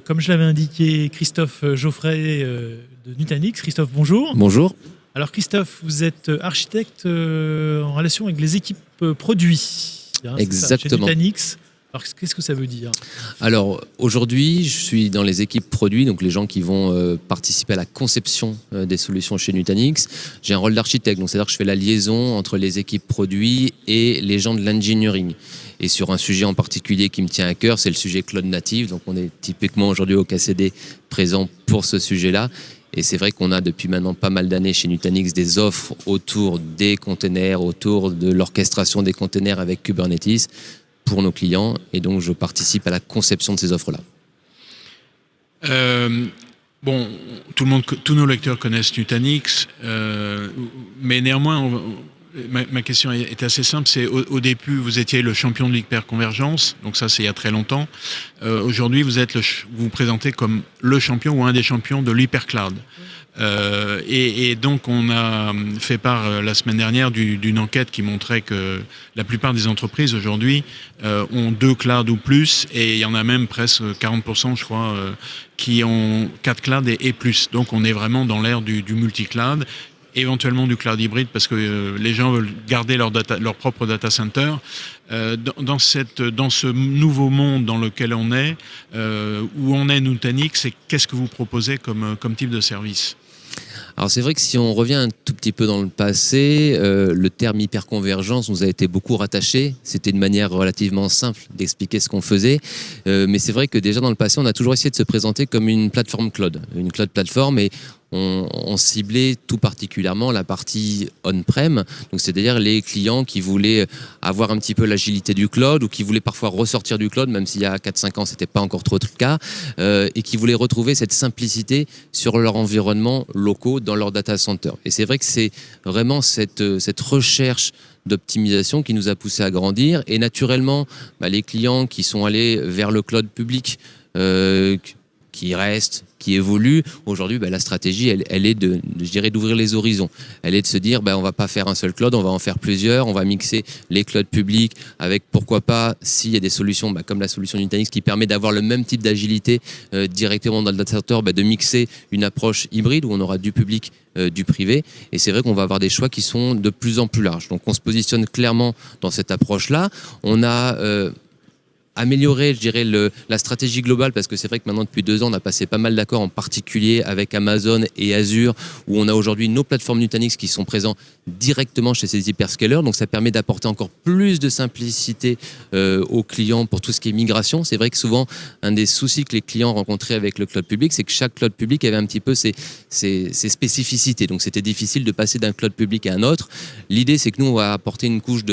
comme je l'avais indiqué, Christophe Geoffrey de Nutanix. Christophe, bonjour. Bonjour. Alors Christophe, vous êtes architecte en relation avec les équipes produits. Exactement. Chez Nutanix. Alors qu'est-ce que ça veut dire ? Alors aujourd'hui, je suis dans les équipes produits, donc les gens qui vont participer à la conception des solutions chez Nutanix. J'ai un rôle d'architecte, donc c'est-à-dire que je fais la liaison entre les équipes produits et les gens de l'engineering. Et sur un sujet en particulier qui me tient à cœur, c'est le sujet cloud native. Donc on est typiquement aujourd'hui au KCD présent pour ce sujet-là. Et c'est vrai qu'on a depuis maintenant pas mal d'années chez Nutanix des offres autour des containers, autour de l'orchestration des containers avec Kubernetes pour nos clients. Et donc je participe à la conception de ces offres-là. Bon, tous nos lecteurs connaissent Nutanix, mais néanmoins, ma question est assez simple. C'est au début, vous étiez le champion de l'hyperconvergence, donc ça c'est il y a très longtemps. Aujourd'hui, vous vous présentez comme le champion ou un des champions de l'hypercloud. Et donc on a fait part la semaine dernière d'une enquête qui montrait que la plupart des entreprises aujourd'hui ont 2 clouds ou plus, et il y en a même presque 40%, je crois, qui ont 4 clouds et plus. Donc on est vraiment dans l'ère du multi-cloud, éventuellement du cloud hybride, parce que les gens veulent garder leur propre data center. Dans ce nouveau monde dans lequel on est, où on est Nutanix, et qu'est-ce que vous proposez comme type de service ? Alors c'est vrai que si on revient un tout petit peu dans le passé, le terme hyperconvergence nous a été beaucoup rattaché. C'était une manière relativement simple d'expliquer ce qu'on faisait. Mais c'est vrai que déjà dans le passé, on a toujours essayé de se présenter comme une plateforme cloud, une cloud plateforme, et on ciblait tout particulièrement la partie on-prem, donc c'est-à-dire les clients qui voulaient avoir un petit peu l'agilité du cloud, ou qui voulaient parfois ressortir du cloud, même s'il y a 4-5 ans c'était pas encore trop le cas, et qui voulaient retrouver cette simplicité sur leur environnement locaux dans leur data center. Et c'est vrai que c'est vraiment cette recherche d'optimisation qui nous a poussé à grandir, et naturellement les clients qui sont allés vers le cloud public, qui restent, qui évolue. Aujourd'hui, la stratégie, elle est d'ouvrir les horizons. Elle est de se dire, on va pas faire un seul cloud, on va en faire plusieurs, on va mixer les clouds publics avec, pourquoi pas, s'il y a des solutions, comme la solution Nutanix qui permet d'avoir le même type d'agilité directement dans le data center, de mixer une approche hybride où on aura du public, du privé. Et c'est vrai qu'on va avoir des choix qui sont de plus en plus larges. Donc on se positionne clairement dans cette approche-là. On a améliorer, je dirais, la stratégie globale, parce que c'est vrai que maintenant, depuis 2 ans, on a passé pas mal d'accords, en particulier avec Amazon et Azure, où on a aujourd'hui nos plateformes Nutanix qui sont présents directement chez ces hyperscalers. Donc, ça permet d'apporter encore plus de simplicité aux clients pour tout ce qui est migration. C'est vrai que souvent, un des soucis que les clients rencontraient avec le cloud public, c'est que chaque cloud public avait un petit peu ses spécificités. Donc, c'était difficile de passer d'un cloud public à un autre. L'idée, c'est que nous, on va apporter une couche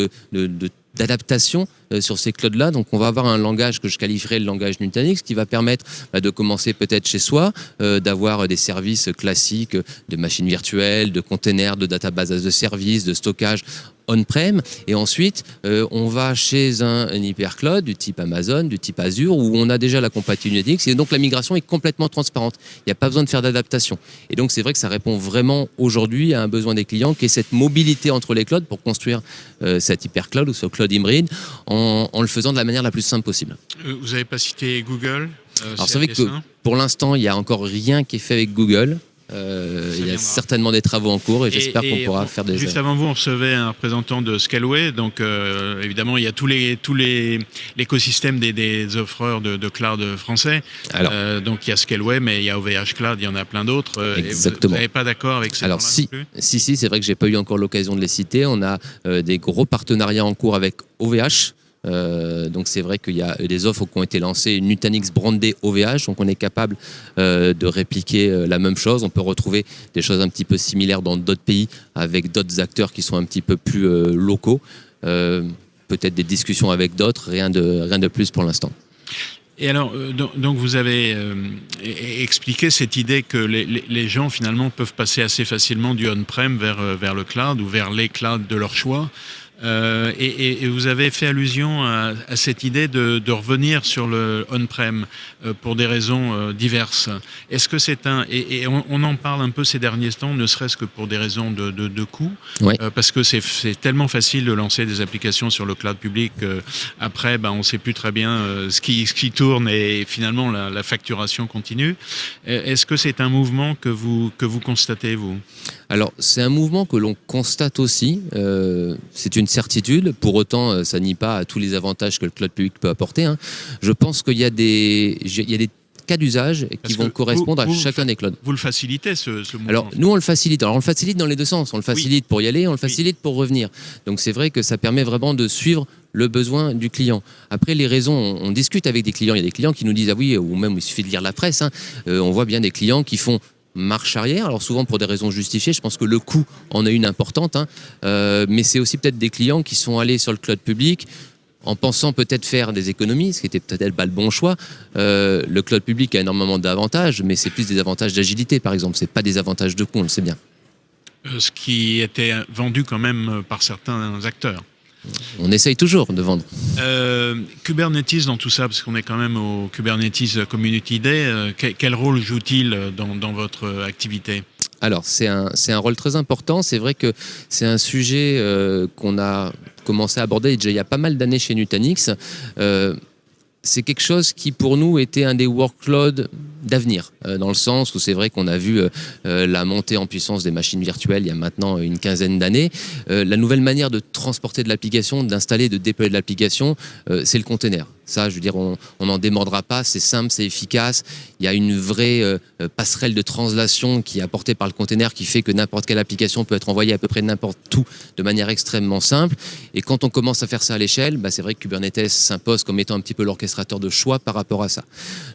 d'adaptation sur ces clouds-là. Donc, on va avoir un langage que je qualifierais le langage Nutanix, qui va permettre de commencer peut-être chez soi, d'avoir des services classiques de machines virtuelles, de containers, de database as a service, de stockage on-prem, et ensuite on va chez un hypercloud du type Amazon, du type Azure, où on a déjà la compatibilité Nutanix, et donc la migration est complètement transparente. Il n'y a pas besoin de faire d'adaptation. Et donc c'est vrai que ça répond vraiment aujourd'hui à un besoin des clients, qui est cette mobilité entre les clouds pour construire cet hypercloud ou ce cloud hybride en le faisant de la manière la plus simple possible. Vous n'avez pas cité Google. Alors c'est vrai que pour l'instant, il n'y a encore rien qui est fait avec Google. Il y a certainement des travaux en cours, et j'espère qu'on pourra faire des... Juste avant vous, on recevait un représentant de Scaleway, donc évidemment il y a tout l'écosystème des offreurs de cloud français. Donc il y a Scaleway, mais il y a OVH Cloud, il y en a plein d'autres. Exactement. Vous n'êtes pas d'accord avec ces Alors si, c'est vrai que j'ai pas eu encore l'occasion de les citer. On a des gros partenariats en cours avec OVH. Donc c'est vrai qu'il y a des offres qui ont été lancées, Nutanix brandé OVH, donc on est capable de répliquer la même chose. On peut retrouver des choses un petit peu similaires dans d'autres pays avec d'autres acteurs qui sont un petit peu plus locaux. Peut-être des discussions avec d'autres, rien de plus pour l'instant. Et alors, donc vous avez expliqué cette idée que les gens finalement peuvent passer assez facilement du on-prem vers le cloud, ou vers les clouds de leur choix. Et vous avez fait allusion à cette idée de revenir sur le on-prem pour des raisons diverses. Est-ce que c'est et on en parle un peu ces derniers temps, ne serait-ce que pour des raisons de coût, Ouais. parce que c'est tellement facile de lancer des applications sur le cloud public. Après, on ne sait plus très bien ce qui tourne et finalement la facturation continue. Est-ce que c'est un mouvement que vous constatez, vous ? Alors, c'est un mouvement que l'on constate aussi. C'est une certitude. Pour autant, ça nie pas à tous les avantages que le cloud public peut apporter, hein. Je pense qu'il y a des cas d'usage qui vont correspondre à chacun des clouds. Vous le facilitez, ce mouvement. Alors, nous, on le facilite. Alors, on le facilite dans les deux sens. On le facilite pour y aller, on le facilite pour revenir. Donc, c'est vrai que ça permet vraiment de suivre le besoin du client. Après, les raisons, on discute avec des clients. Il y a des clients qui nous disent, ah oui, ou même il suffit de lire la presse, hein. On voit bien des clients qui font marche arrière, alors souvent pour des raisons justifiées. Je pense que le coût en est une importante, hein. Mais c'est aussi peut-être des clients qui sont allés sur le cloud public en pensant peut-être faire des économies, ce qui était peut-être pas le bon choix. Le cloud public a énormément d'avantages, mais c'est plus des avantages d'agilité, par exemple. C'est pas des avantages de coût, on le sait bien. Ce qui était vendu quand même par certains acteurs. On essaye toujours de vendre. Kubernetes dans tout ça, parce qu'on est quand même au Kubernetes Community Day, quel rôle joue-t-il dans votre activité ? Alors, c'est un rôle très important. C'est vrai que c'est un sujet qu'on a commencé à aborder déjà il y a pas mal d'années chez Nutanix. C'est quelque chose qui, pour nous, était un des workloads d'avenir, dans le sens où c'est vrai qu'on a vu la montée en puissance des machines virtuelles il y a maintenant une quinzaine d'années. La nouvelle manière de transporter de l'application, d'installer, de déployer de l'application, c'est le container. Ça, je veux dire, on n'en démordra pas, c'est simple, c'est efficace. Il y a une vraie passerelle de translation qui est apportée par le container qui fait que n'importe quelle application peut être envoyée à peu près n'importe où de manière extrêmement simple. Et quand on commence à faire ça à l'échelle, c'est vrai que Kubernetes s'impose comme étant un petit peu l'orchestrateur de choix par rapport à ça.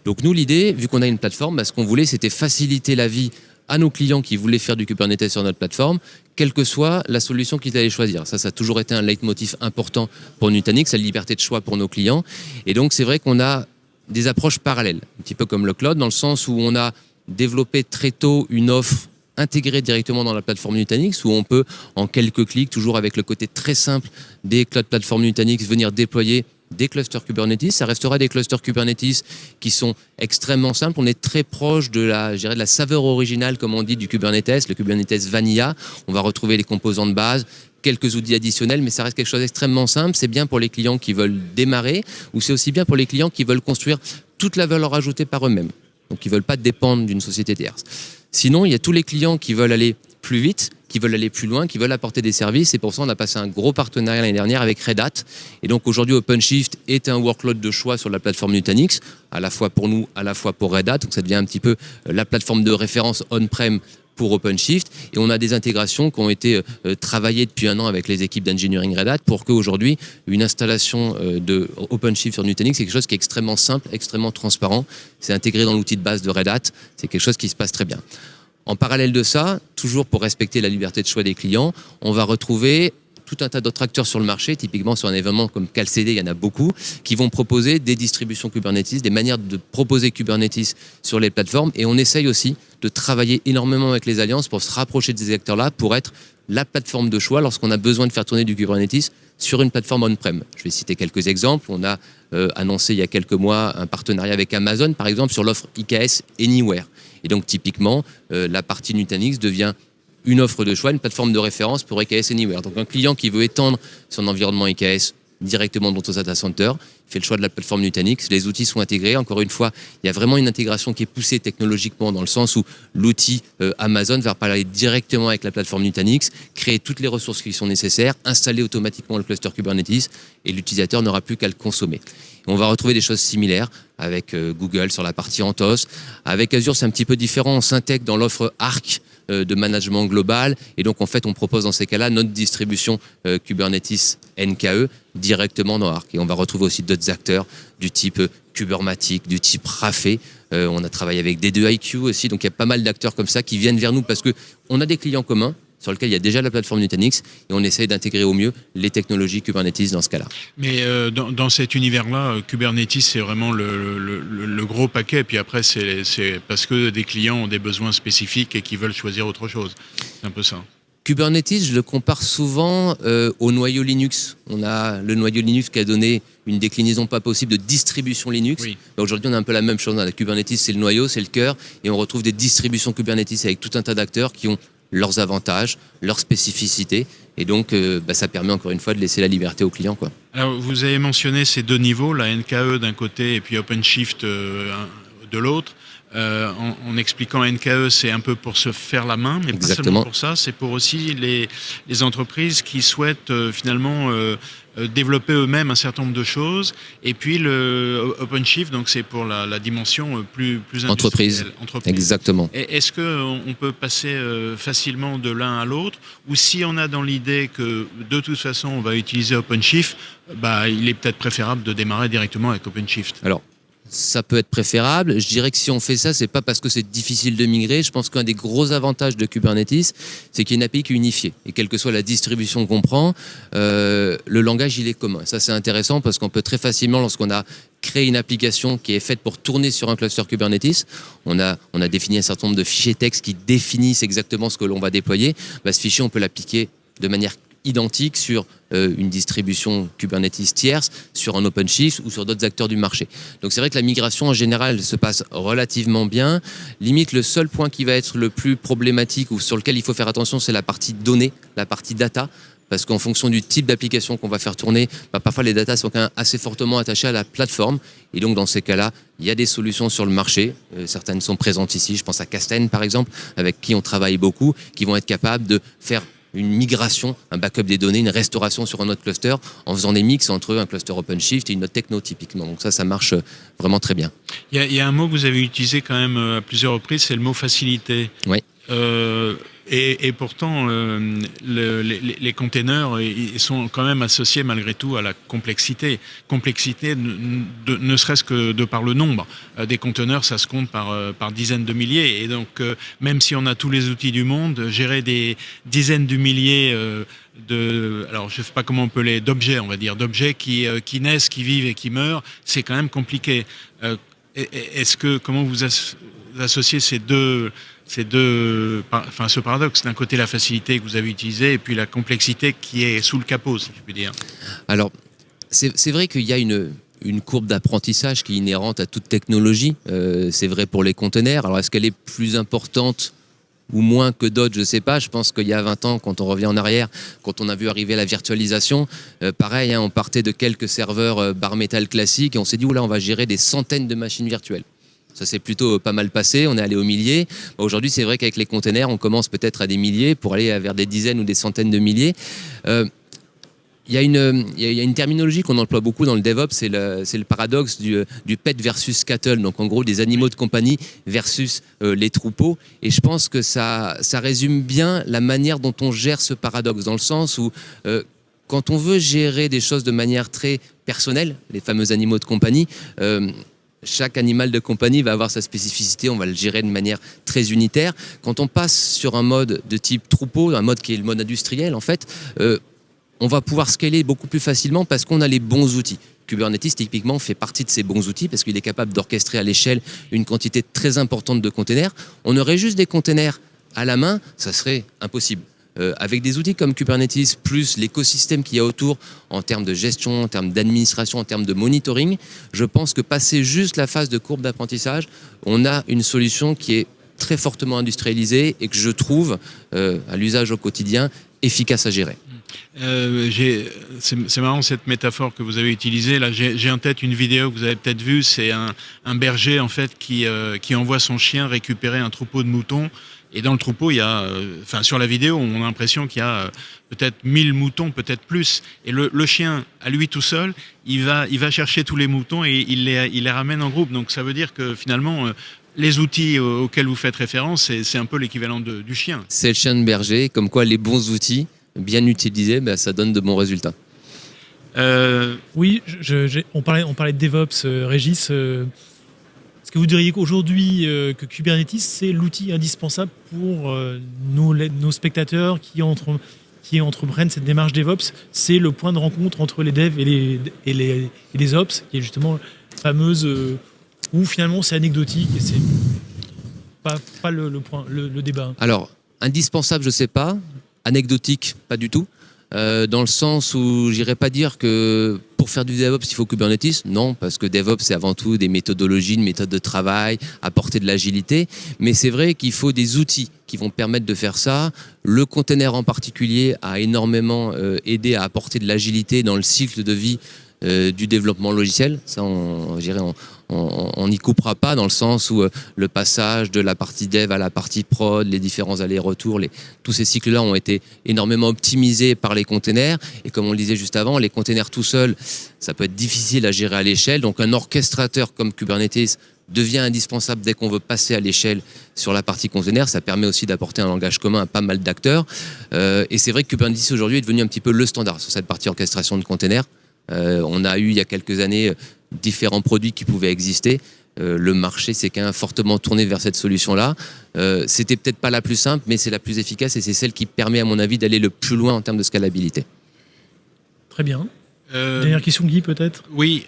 Donc nous, l'idée, vu qu'on a une plateforme, ce qu'on voulait, c'était faciliter la vie à nos clients qui voulaient faire du Kubernetes sur notre plateforme, quelle que soit la solution qu'ils allaient choisir. Ça a toujours été un leitmotiv important pour Nutanix, la liberté de choix pour nos clients. Et donc, c'est vrai qu'on a des approches parallèles, un petit peu comme le cloud, dans le sens où on a développé très tôt une offre intégrée directement dans la plateforme Nutanix, où on peut, en quelques clics, toujours avec le côté très simple des cloud platform Nutanix, venir déployer des clusters Kubernetes. Ça restera des clusters Kubernetes qui sont extrêmement simples. On est très proche de la saveur originale, comme on dit, du Kubernetes, le Kubernetes Vanilla. On va retrouver les composants de base, quelques outils additionnels, mais ça reste quelque chose d'extrêmement simple. C'est bien pour les clients qui veulent démarrer, ou c'est aussi bien pour les clients qui veulent construire toute la valeur ajoutée par eux-mêmes. Donc, ils ne veulent pas dépendre d'une société tierce. Sinon, il y a tous les clients qui veulent aller plus vite, qui veulent aller plus loin, qui veulent apporter des services. Et pour ça, on a passé un gros partenariat l'année dernière avec Red Hat. Et donc aujourd'hui, OpenShift est un workload de choix sur la plateforme Nutanix, à la fois pour nous, à la fois pour Red Hat. Donc ça devient un petit peu la plateforme de référence on-prem pour OpenShift. Et on a des intégrations qui ont été travaillées depuis un an avec les équipes d'engineering Red Hat pour qu'aujourd'hui, une installation de OpenShift sur Nutanix, c'est quelque chose qui est extrêmement simple, extrêmement transparent. C'est intégré dans l'outil de base de Red Hat. C'est quelque chose qui se passe très bien. En parallèle de ça, toujours pour respecter la liberté de choix des clients, on va retrouver tout un tas d'autres acteurs sur le marché, typiquement sur un événement comme CalCD, il y en a beaucoup, qui vont proposer des distributions Kubernetes, des manières de proposer Kubernetes sur les plateformes. Et on essaye aussi de travailler énormément avec les alliances pour se rapprocher de ces acteurs-là, pour être la plateforme de choix lorsqu'on a besoin de faire tourner du Kubernetes sur une plateforme on-prem. Je vais citer quelques exemples. On a annoncé il y a quelques mois un partenariat avec Amazon, par exemple, sur l'offre IKS Anywhere. Et donc, typiquement, la partie Nutanix devient une offre de choix, une plateforme de référence pour EKS Anywhere. Donc, un client qui veut étendre son environnement EKS directement dans son data center, fait le choix de la plateforme Nutanix. Les outils sont intégrés. Encore une fois, il y a vraiment une intégration qui est poussée technologiquement dans le sens où l'outil Amazon va parler directement avec la plateforme Nutanix, créer toutes les ressources qui sont nécessaires, installer automatiquement le cluster Kubernetes et l'utilisateur n'aura plus qu'à le consommer. On va retrouver des choses similaires avec Google sur la partie Anthos. Avec Azure, c'est un petit peu différent. On s'intègre dans l'offre Arc de management global. Et donc, en fait, on propose dans ces cas-là notre distribution Kubernetes NKE directement dans Arc. Et on va retrouver aussi d'autres acteurs du type Kubermatic, du type Rafé. On a travaillé avec D2IQ aussi. Donc, il y a pas mal d'acteurs comme ça qui viennent vers nous parce qu'on a des clients communs sur lequel il y a déjà la plateforme Nutanix et on essaye d'intégrer au mieux les technologies Kubernetes dans ce cas-là. Mais dans cet univers-là, Kubernetes, c'est vraiment le gros paquet. Puis après, c'est parce que des clients ont des besoins spécifiques et qui veulent choisir autre chose. C'est un peu ça. Kubernetes, je le compare souvent au noyau Linux. On a le noyau Linux qui a donné une déclinaison pas possible de distribution Linux. Oui. Aujourd'hui, on a un peu la même chose. La Kubernetes, c'est le noyau, c'est le cœur, et on retrouve des distributions Kubernetes avec tout un tas d'acteurs qui ont leurs avantages, leurs spécificités, et donc ça permet encore une fois de laisser la liberté aux clients, quoi. Alors, vous avez mentionné ces deux niveaux, la NKE d'un côté et puis OpenShift de l'autre. En expliquant NKE, c'est un peu pour se faire la main, mais pas seulement pour ça, c'est pour aussi les entreprises qui souhaitent finalement développer eux-mêmes un certain nombre de choses. Et puis le OpenShift, donc c'est pour la dimension plus entreprise. Exactement. Est-ce qu'on peut passer facilement de l'un à l'autre, ou si on a dans l'idée que de toute façon on va utiliser OpenShift, il est peut-être préférable de démarrer directement avec OpenShift? Alors, ça peut être préférable. Je dirais que si on fait ça, c'est pas parce que c'est difficile de migrer. Je pense qu'un des gros avantages de Kubernetes, c'est qu'il y a une API qui est unifiée. Et quelle que soit la distribution qu'on prend, le langage, il est commun. Ça, c'est intéressant parce qu'on peut très facilement, lorsqu'on a créé une application qui est faite pour tourner sur un cluster Kubernetes, on a défini un certain nombre de fichiers texte qui définissent exactement ce que l'on va déployer. Ce fichier, on peut l'appliquer de manière identique sur une distribution Kubernetes tierce, sur un OpenShift ou sur d'autres acteurs du marché. Donc c'est vrai que la migration en général se passe relativement bien. Limite, le seul point qui va être le plus problématique ou sur lequel il faut faire attention, c'est la partie données, la partie data. Parce qu'en fonction du type d'application qu'on va faire tourner, parfois les datas sont quand même assez fortement attachées à la plateforme. Et donc dans ces cas-là, il y a des solutions sur le marché. Certaines sont présentes ici. Je pense à Kasten par exemple, avec qui on travaille beaucoup, qui vont être capables de faire une migration, un backup des données, une restauration sur un autre cluster en faisant des mix entre un cluster OpenShift et une autre techno typiquement. Donc ça marche vraiment très bien. Il y a un mot que vous avez utilisé quand même à plusieurs reprises, c'est le mot facilité. Oui. Et pourtant, les containers ils sont quand même associés malgré tout à la complexité. Complexité ne serait-ce que de par le nombre. Des conteneurs, ça se compte par dizaines de milliers. Et donc, même si on a tous les outils du monde, gérer des dizaines de milliers alors je ne sais pas comment on peut d'objets, on va dire, d'objets qui naissent, qui vivent et qui meurent, c'est quand même compliqué. Comment vous associez ce paradoxe, d'un côté la facilité que vous avez utilisée et puis la complexité qui est sous le capot, si je puis dire? Alors, c'est vrai qu'il y a une courbe d'apprentissage qui est inhérente à toute technologie. C'est vrai pour les conteneurs. Alors, est-ce qu'elle est plus importante ou moins que d'autres, je ne sais pas. Je pense qu'il y a 20 ans, quand on revient en arrière, quand on a vu arriver la virtualisation, pareil, on partait de quelques serveurs bare metal classiques et on s'est dit, oula, on va gérer des centaines de machines virtuelles. Ça s'est plutôt pas mal passé, on est allé aux milliers. Aujourd'hui, c'est vrai qu'avec les containers, on commence peut-être à des milliers pour aller vers des dizaines ou des centaines de milliers. Il y a une terminologie qu'on emploie beaucoup dans le DevOps, c'est le paradoxe du pet versus cattle, donc en gros des animaux de compagnie versus les troupeaux. Et je pense que ça résume bien la manière dont on gère ce paradoxe, dans le sens où quand on veut gérer des choses de manière très personnelle, les fameux animaux de compagnie, chaque animal de compagnie va avoir sa spécificité, on va le gérer de manière très unitaire. Quand on passe sur un mode de type troupeau, un mode qui est le mode industriel en fait, on va pouvoir scaler beaucoup plus facilement parce qu'on a les bons outils. Kubernetes, typiquement, fait partie de ces bons outils parce qu'il est capable d'orchestrer à l'échelle une quantité très importante de containers. On aurait juste des containers à la main, ça serait impossible. Avec des outils comme Kubernetes, plus l'écosystème qu'il y a autour en termes de gestion, en termes d'administration, en termes de monitoring, je pense que passer juste la phase de courbe d'apprentissage, on a une solution qui est très fortement industrialisée et que je trouve, à l'usage au quotidien, efficace à gérer. C'est marrant cette métaphore que vous avez utilisée. Là, j'ai en tête une vidéo que vous avez peut-être vue. C'est un berger en fait qui envoie son chien récupérer un troupeau de moutons. Et dans le troupeau, il y a, sur la vidéo, on a l'impression qu'il y a peut-être 1000 moutons, peut-être plus. Et le chien, à lui tout seul, il va chercher tous les moutons et il les ramène en groupe. Donc ça veut dire que finalement, les outils auxquels vous faites référence, c'est un peu l'équivalent du chien. C'est le chien de berger, comme quoi les bons outils, bien utilisés, ça donne de bons résultats. Oui, on parlait de DevOps, Régis. Est-ce que vous diriez qu'aujourd'hui, que Kubernetes, c'est l'outil indispensable pour nos spectateurs qui entreprennent cette démarche DevOps? C'est le point de rencontre entre les devs et les ops, qui est justement fameuse, où finalement c'est anecdotique et c'est pas le débat. Alors, indispensable, je ne sais pas. anecdotique, pas du tout. Dans le sens où j'irais pas dire que pour faire du DevOps, il faut Kubernetes. Non, parce que DevOps, c'est avant tout des méthodologies, une méthode de travail, apporter de l'agilité. Mais c'est vrai qu'il faut des outils qui vont permettre de faire ça. Le container en particulier a énormément aidé à apporter de l'agilité dans le cycle de vie du développement logiciel. Ça, on n'y coupera pas, dans le sens où le passage de la partie dev à la partie prod, les différents allers-retours, tous ces cycles-là ont été énormément optimisés par les containers. Et comme on le disait juste avant, les containers tout seuls, ça peut être difficile à gérer à l'échelle. Donc un orchestrateur comme Kubernetes devient indispensable dès qu'on veut passer à l'échelle sur la partie container. Ça permet aussi d'apporter un langage commun à pas mal d'acteurs. Et c'est vrai que Kubernetes aujourd'hui est devenu un petit peu le standard sur cette partie orchestration de containers. On a eu il y a quelques années différents produits qui pouvaient exister. Le marché s'est quand même fortement tourné vers cette solution-là. C'était peut-être pas la plus simple, mais c'est la plus efficace et c'est celle qui permet, à mon avis, d'aller le plus loin en termes de scalabilité. Très bien. Dernière question, Guy, peut-être ? Oui.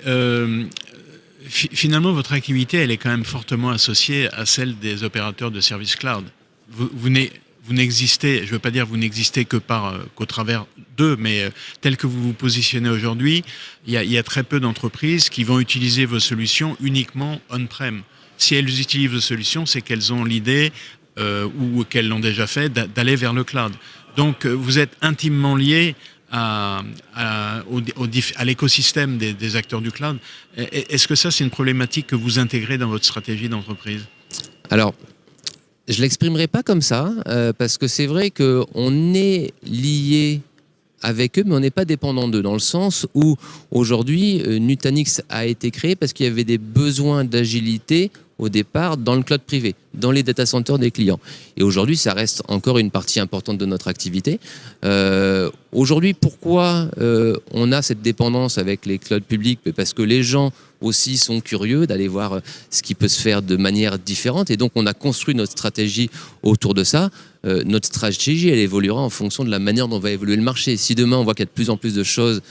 Finalement, votre activité, elle est quand même fortement associée à celle des opérateurs de services cloud. Vous n'existez, je ne veux pas dire vous n'existez qu'au travers d'eux, mais tel que vous vous positionnez aujourd'hui, il y a très peu d'entreprises qui vont utiliser vos solutions uniquement on-prem. Si elles utilisent vos solutions, c'est qu'elles ont l'idée, ou qu'elles l'ont déjà fait, d'aller vers le cloud. Donc, vous êtes intimement lié à l'écosystème des acteurs du cloud. Est-ce que ça, c'est une problématique que vous intégrez dans votre stratégie d'entreprise ? Alors, je ne l'exprimerai pas comme ça, parce que c'est vrai qu'on est lié avec eux, mais on n'est pas dépendant d'eux, dans le sens où aujourd'hui, Nutanix a été créé parce qu'il y avait des besoins d'agilité au départ dans le cloud privé, dans les data centers des clients. Et aujourd'hui, ça reste encore une partie importante de notre activité. Aujourd'hui, pourquoi on a cette dépendance avec les clouds publics ? Parce que les gens aussi sont curieux d'aller voir ce qui peut se faire de manière différente. Et donc, on a construit notre stratégie autour de ça. Notre stratégie, elle évoluera en fonction de la manière dont va évoluer le marché. Si demain, on voit qu'il y a de plus en plus de choses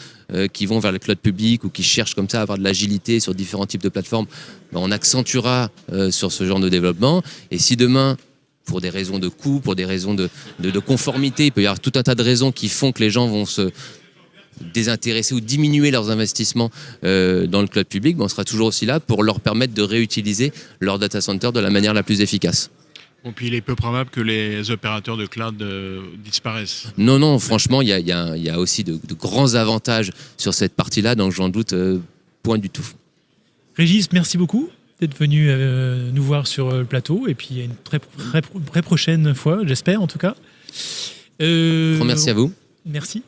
qui vont vers le cloud public ou qui cherchent comme ça à avoir de l'agilité sur différents types de plateformes, on accentuera sur ce genre de développement. Et si demain, pour des raisons de coût, pour des raisons de conformité, il peut y avoir tout un tas de raisons qui font que les gens vont se désintéresser ou diminuer leurs investissements dans le cloud public, on sera toujours aussi là pour leur permettre de réutiliser leur data center de la manière la plus efficace. Bon, puis il est peu probable que les opérateurs de cloud disparaissent. Non, franchement, il y a aussi de grands avantages sur cette partie-là, donc j'en doute point du tout. Régis, merci beaucoup d'être venu nous voir sur le plateau, et puis à une très prochaine fois, j'espère en tout cas. Merci à vous. Merci.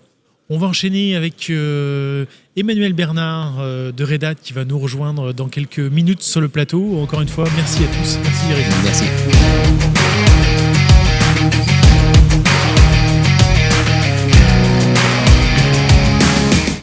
On va enchaîner avec Emmanuel Bernard de Red Hat qui va nous rejoindre dans quelques minutes sur le plateau. Encore une fois, merci à tous. Merci Régis. Merci.